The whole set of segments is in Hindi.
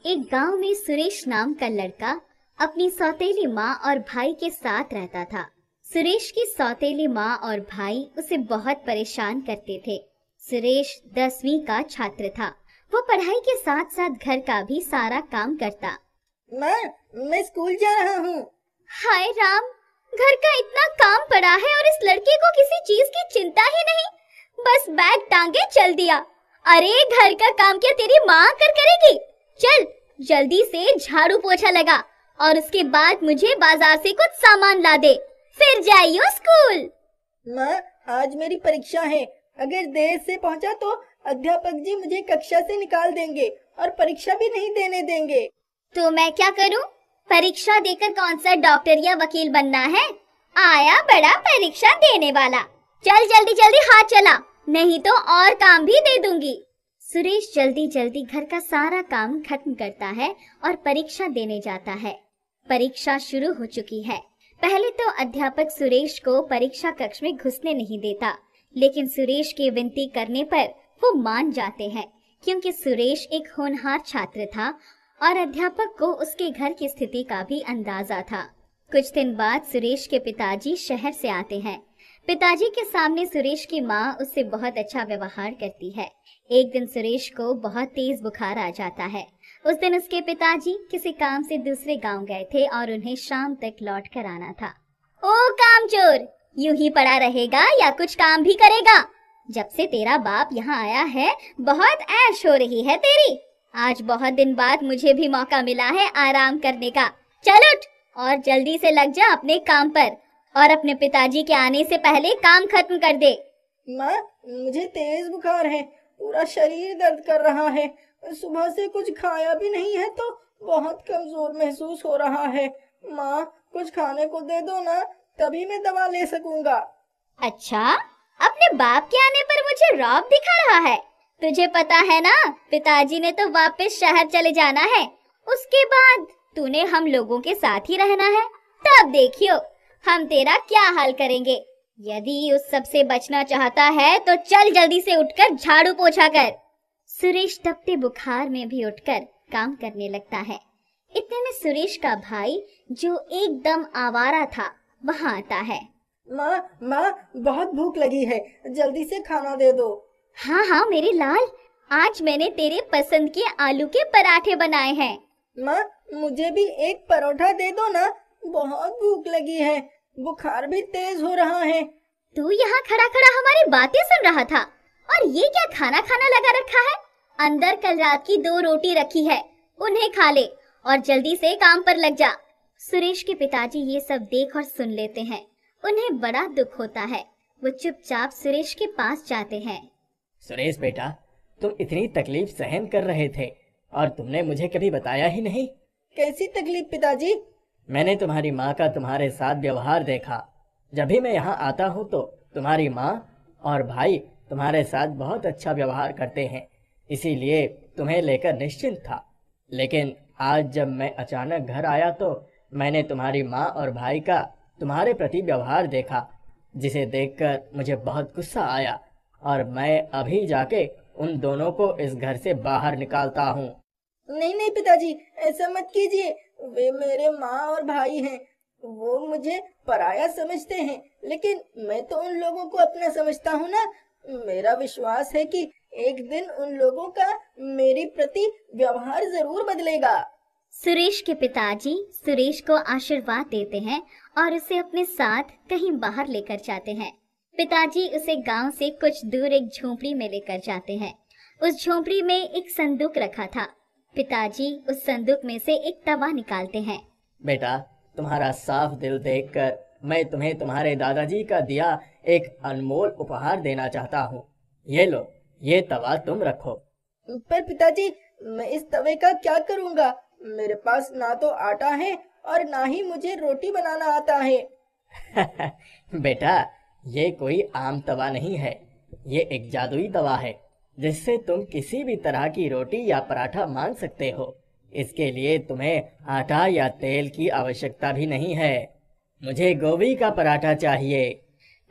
एक गांव में सुरेश नाम का लड़का अपनी सौतेली माँ और भाई के साथ रहता था। सुरेश की सौतेली माँ और भाई उसे बहुत परेशान करते थे। सुरेश 10वीं का छात्र था। वो पढ़ाई के साथ साथ घर का भी सारा काम करता। मैं स्कूल जा रहा हूँ। हाय राम, घर का इतना काम पड़ा है और इस लड़के को किसी चीज की चिंता ही नहीं। बस बैग टांगे चल दिया। अरे घर का काम क्या तेरी माँ करेगी? चल जल्दी से झाड़ू पोछा लगा और उसके बाद मुझे बाजार से कुछ सामान ला दे, फिर जाइयो स्कूल। माँ, आज मेरी परीक्षा है। अगर देर से पहुँचा तो अध्यापक जी मुझे कक्षा से निकाल देंगे और परीक्षा भी नहीं देने देंगे। तो मैं क्या करूं? परीक्षा देकर कौन सा डॉक्टर या वकील बनना है? आया बड़ा परीक्षा देने वाला। चल जल्दी जल्दी हाथ चला, नहीं तो और काम भी दे दूंगी। सुरेश जल्दी जल्दी घर का सारा काम खत्म करता है और परीक्षा देने जाता है। परीक्षा शुरू हो चुकी है। पहले तो अध्यापक सुरेश को परीक्षा कक्ष में घुसने नहीं देता, लेकिन सुरेश की विनती करने पर वो मान जाते हैं, क्योंकि सुरेश एक होनहार छात्र था और अध्यापक को उसके घर की स्थिति का भी अंदाजा था। कुछ दिन बाद सुरेश के पिताजी शहर से आते हैं। पिताजी के सामने सुरेश की माँ उससे बहुत अच्छा व्यवहार करती है। एक दिन सुरेश को बहुत तेज बुखार आ जाता है। उस दिन उसके पिताजी किसी काम से दूसरे गांव गए थे और उन्हें शाम तक लौट कर आना था। ओ कामचोर, यूं ही पड़ा रहेगा या कुछ काम भी करेगा? जब से तेरा बाप यहाँ आया है बहुत ऐश हो रही है तेरी। आज बहुत दिन बाद मुझे भी मौका मिला है आराम करने का। चल उठ और जल्दी से लग जा अपने काम पर और अपने पिताजी के आने से पहले काम खत्म कर दे। माँ, मुझे तेज बुखार है, पूरा शरीर दर्द कर रहा है। सुबह से कुछ खाया भी नहीं है तो बहुत कमजोर महसूस हो रहा है। माँ, कुछ खाने को दे दो ना, तभी मैं दवा ले सकूंगा। अच्छा, अपने बाप के आने पर मुझे रौब दिखा रहा है? तुझे पता है ना, पिताजी ने तो वापस शहर चले जाना है। उसके बाद तूने हम लोगों के साथ ही रहना है। तब देखियो हम तेरा क्या हाल करेंगे। यदि उस सब से बचना चाहता है तो चल जल्दी से उठकर झाड़ू पोछा कर। सुरेश तपते बुखार में भी उठकर काम करने लगता है। इतने में सुरेश का भाई, जो एकदम आवारा था, वहां आता है। माँ, बहुत भूख लगी है, जल्दी से खाना दे दो। हाँ हाँ मेरे लाल, आज मैंने तेरे पसंद के आलू के पराठे बनाए हैं। माँ, मुझे भी एक परोठा दे दो ना, बहुत भूख लगी है, बुखार भी तेज हो रहा है। तू यहाँ खड़ा खड़ा हमारी बातें सुन रहा था और ये क्या खाना खाना लगा रखा है? अंदर कल रात की 2 रोटी रखी है, उन्हें खा ले और जल्दी से काम पर लग जा। सुरेश के पिताजी ये सब देख और सुन लेते हैं। उन्हें बड़ा दुख होता है। वो चुपचाप सुरेश के पास जाते हैं। सुरेश बेटा, तुम इतनी तकलीफ सहन कर रहे थे और तुमने मुझे कभी बताया ही नहीं। कैसी तकलीफ पिताजी? मैंने तुम्हारी माँ का तुम्हारे साथ व्यवहार देखा। जब भी मैं यहाँ आता हूँ तो तुम्हारी माँ और भाई तुम्हारे साथ बहुत अच्छा व्यवहार करते हैं, इसीलिए तुम्हें लेकर निश्चिंत था। लेकिन आज जब मैं अचानक घर आया तो मैंने तुम्हारी माँ और भाई का तुम्हारे प्रति व्यवहार देखा, जिसे देखकर मुझे बहुत गुस्सा आया और मैं अभी जाके उन दोनों को इस घर से बाहर निकालता हूँ। नहीं पिताजी, ऐसा मत कीजिए। वे मेरे माँ और भाई हैं। वो मुझे पराया समझते हैं, लेकिन मैं तो उन लोगों को अपना समझता हूँ ना। मेरा विश्वास है कि एक दिन उन लोगों का मेरे प्रति व्यवहार जरूर बदलेगा। सुरेश के पिताजी सुरेश को आशीर्वाद देते हैं और उसे अपने साथ कहीं बाहर लेकर जाते हैं। पिताजी उसे गांव से कुछ दूर एक झोपड़ी में लेकर जाते हैं। उस झोपड़ी में एक संदूक रखा था। पिताजी उस संदूक में से एक तवा निकालते हैं। बेटा, तुम्हारा साफ दिल देखकर मैं तुम्हें तुम्हारे दादाजी का दिया एक अनमोल उपहार देना चाहता हूँ। ये लो, ये तवा तुम रखो। पर पिताजी, मैं इस तवे का क्या करूँगा? मेरे पास ना तो आटा है और ना ही मुझे रोटी बनाना आता है। बेटा, ये कोई आम तवा नहीं है, ये एक जादुई तवा है जिससे तुम किसी भी तरह की रोटी या पराठा मान सकते हो। इसके लिए तुम्हें आटा या तेल की आवश्यकता भी नहीं है। मुझे गोभी का पराठा चाहिए।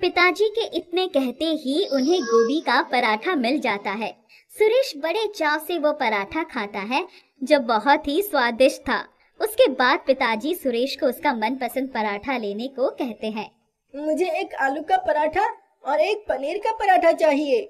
पिताजी के इतने कहते ही उन्हें गोभी का पराठा मिल जाता है। सुरेश बड़े चाव से वो पराठा खाता है, जो बहुत ही स्वादिष्ट था। उसके बाद पिताजी सुरेश को उसका मनपसंद पराठा लेने को कहते हैं। मुझे एक आलू का पराठा और एक पनीर का पराठा चाहिए।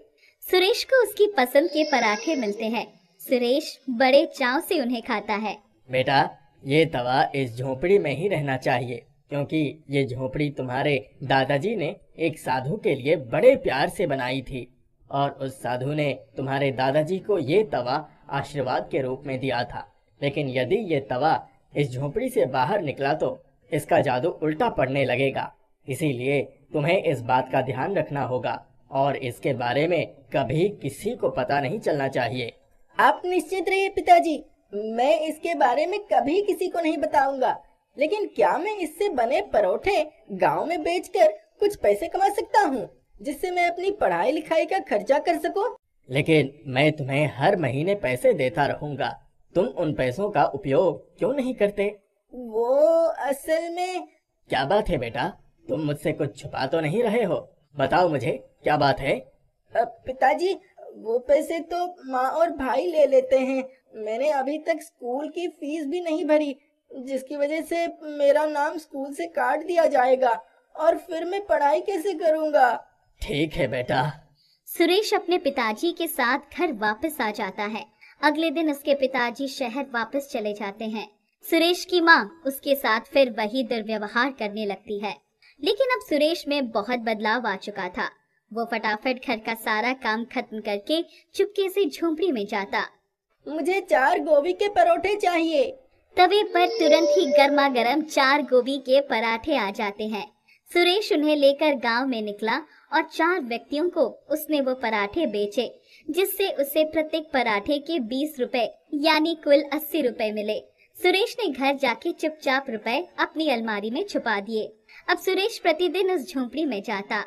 सुरेश को उसकी पसंद के पराठे मिलते हैं। सुरेश बड़े चाव से उन्हें खाता है। बेटा, ये तवा इस झोपड़ी में ही रहना चाहिए, क्योंकि ये झोपड़ी तुम्हारे दादाजी ने एक साधु के लिए बड़े प्यार से बनाई थी, और उस साधु ने तुम्हारे दादाजी को ये तवा आशीर्वाद के रूप में दिया था। लेकिन यदि ये तवा इस झोपड़ी से बाहर निकला तो इसका जादू उल्टा पड़ने लगेगा। इसीलिए तुम्हें इस बात का ध्यान रखना होगा और इसके बारे में कभी किसी को पता नहीं चलना चाहिए। आप निश्चित रहिए पिताजी, मैं इसके बारे में कभी किसी को नहीं बताऊंगा। लेकिन क्या मैं इससे बने परोठे गांव में बेचकर कुछ पैसे कमा सकता हूँ, जिससे मैं अपनी पढ़ाई लिखाई का खर्चा कर सकूं? लेकिन मैं तुम्हें हर महीने पैसे देता रहूंगा। तुम उन पैसों का उपयोग क्यों नहीं करते? वो असल में... क्या बात है बेटा, तुम मुझसे कुछ छुपा तो नहीं रहे हो? बताओ मुझे, क्या बात है? पिताजी, वो पैसे तो माँ और भाई ले लेते हैं। मैंने अभी तक स्कूल की फीस भी नहीं भरी, जिसकी वजह से मेरा नाम स्कूल से काट दिया जाएगा, और फिर मैं पढ़ाई कैसे करूँगा? ठीक है बेटा। सुरेश अपने पिताजी के साथ घर वापस आ जाता है। अगले दिन उसके पिताजी शहर वापस चले जाते हैं। सुरेश की माँ उसके साथ फिर वही दुर्व्यवहार करने लगती है। लेकिन अब सुरेश में बहुत बदलाव आ चुका था। वो फटाफट घर का सारा काम खत्म करके चुपके से झोंपड़ी में जाता। मुझे 4 गोभी के परोठे चाहिए। तवे पर तुरंत ही गर्मा गर्म 4 गोभी के पराठे आ जाते हैं। सुरेश उन्हें लेकर गांव में निकला और 4 व्यक्तियों को उसने वो पराठे बेचे, जिससे उसे प्रत्येक पराठे के 20 रुपए यानी कुल 80 रुपए मिले। सुरेश ने घर जाके चुपचाप रुपए अपनी अलमारी में छुपा दिए। अब सुरेश प्रतिदिन उस झोंपड़ी में जाता।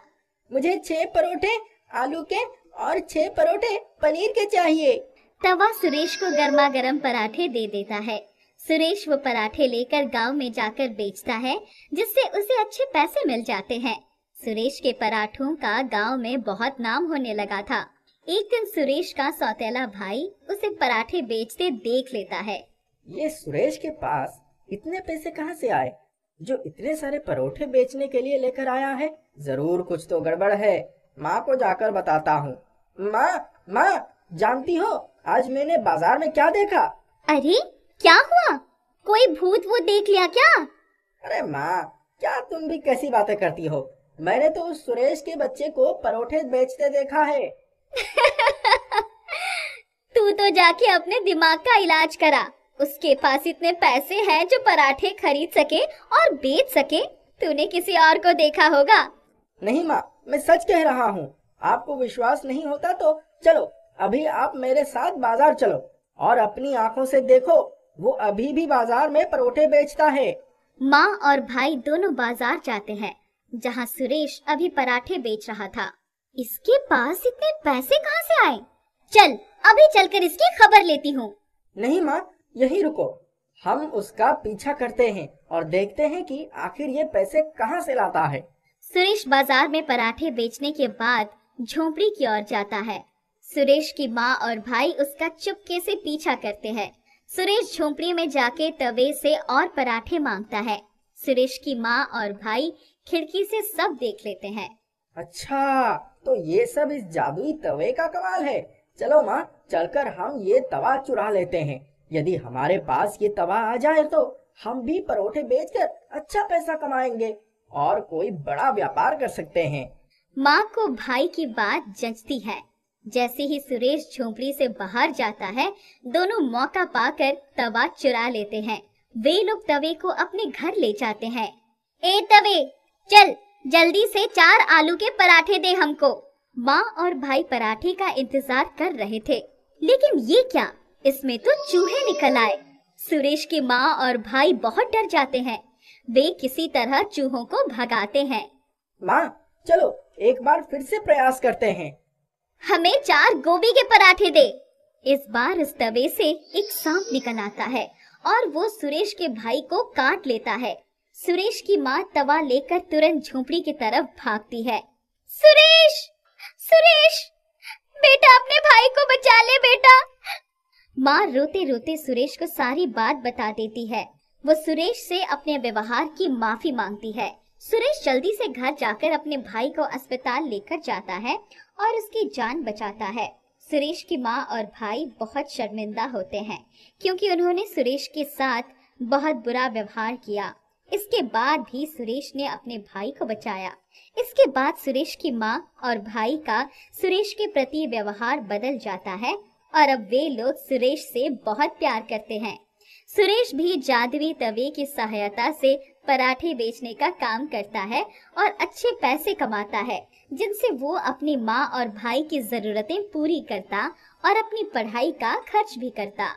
मुझे 6 परोठे आलू के और 6 परोठे पनीर के चाहिए। तवा सुरेश को गर्मा गर्म पराठे दे देता है। सुरेश वो पराठे लेकर गांव में जाकर बेचता है, जिससे उसे अच्छे पैसे मिल जाते हैं। सुरेश के पराठों का गांव में बहुत नाम होने लगा था। एक दिन सुरेश का सौतेला भाई उसे पराठे बेचते देख लेता है। ये सुरेश के पास इतने पैसे कहाँ से आए, जो इतने सारे परोठे बेचने के लिए लेकर आया है? जरूर कुछ तो गड़बड़ है। माँ को जाकर बताता हूँ। माँ, जानती हो आज मैंने बाजार में क्या देखा? अरे क्या हुआ? कोई भूत वो देख लिया क्या? अरे माँ, क्या तुम भी कैसी बातें करती हो? मैंने तो उस सुरेश के बच्चे को परोठे बेचते देखा है। तू तो जाके अपने दिमाग का इलाज करा। उसके पास इतने पैसे हैं जो पराठे खरीद सके और बेच सके। तूने किसी और को देखा होगा। नहीं माँ, मैं सच कह रहा हूँ। आपको विश्वास नहीं होता तो चलो अभी आप मेरे साथ बाजार चलो और अपनी आंखों से देखो, वो अभी भी बाजार में परोठे बेचता है। माँ और भाई दोनों बाजार जाते हैं, जहाँ सुरेश अभी पराठे बेच रहा था। इसके पास इतने पैसे कहाँ से आए? चल अभी चलकर इसकी खबर लेती हूँ। नहीं माँ, यहीं रुको। हम उसका पीछा करते हैं और देखते हैं कि आखिर ये पैसे कहाँ से लाता है। सुरेश बाजार में पराठे बेचने के बाद झोंपड़ी की ओर जाता है। सुरेश की माँ और भाई उसका चुपके से पीछा करते हैं। सुरेश झोंपड़ी में जाके तवे से और पराठे मांगता है। सुरेश की माँ और भाई खिड़की से सब देख लेते हैं। अच्छा, तो ये सब इस जादुई तवे का कमाल है। चलो माँ, चलकर हम ये तवा चुरा लेते हैं। यदि हमारे पास ये तवा आ जाए तो हम भी परोठे बेचकर अच्छा पैसा कमाएंगे और कोई बड़ा व्यापार कर सकते हैं। माँ को भाई की बात जचती है। जैसे ही सुरेश झोंपड़ी से बाहर जाता है, दोनों मौका पाकर तवा चुरा लेते हैं। वे लोग तवे को अपने घर ले जाते हैं। ए तवे, चल जल्दी से 4 आलू के पराठे दे हमको। माँ और भाई पराठे का इंतजार कर रहे थे, लेकिन ये क्या, इसमें तो चूहे निकल आए। सुरेश की माँ और भाई बहुत डर जाते हैं। वे किसी तरह चूहों को भगाते हैं। माँ, चलो एक बार फिर से प्रयास करते हैं। हमें 4 गोभी के पराठे दे। इस बार उस तवे से एक सांप निकल आता है और वो सुरेश के भाई को काट लेता है। सुरेश की माँ तवा लेकर तुरंत झोंपड़ी की तरफ भागती है। सुरेश, सुरेश, बेटा अपने भाई को बचा ले बेटा। माँ रोते रोते सुरेश को सारी बात बता देती है। वो सुरेश से अपने व्यवहार की माफी मांगती है। सुरेश जल्दी से घर जाकर अपने भाई को अस्पताल लेकर जाता है और उसकी जान बचाता है। सुरेश की माँ और भाई बहुत शर्मिंदा होते हैं क्योंकि उन्होंने सुरेश के साथ बहुत बुरा व्यवहार किया। इसके बाद भी सुरेश ने अपने भाई को बचाया। इसके बाद सुरेश की माँ और भाई का सुरेश के प्रति व्यवहार बदल जाता है और अब वे लोग सुरेश से बहुत प्यार करते हैं। सुरेश भी जादुई तवे की सहायता से पराठे बेचने का काम करता है और अच्छे पैसे कमाता है, जिनसे वो अपनी माँ और भाई की जरूरतें पूरी करता और अपनी पढ़ाई का खर्च भी करता।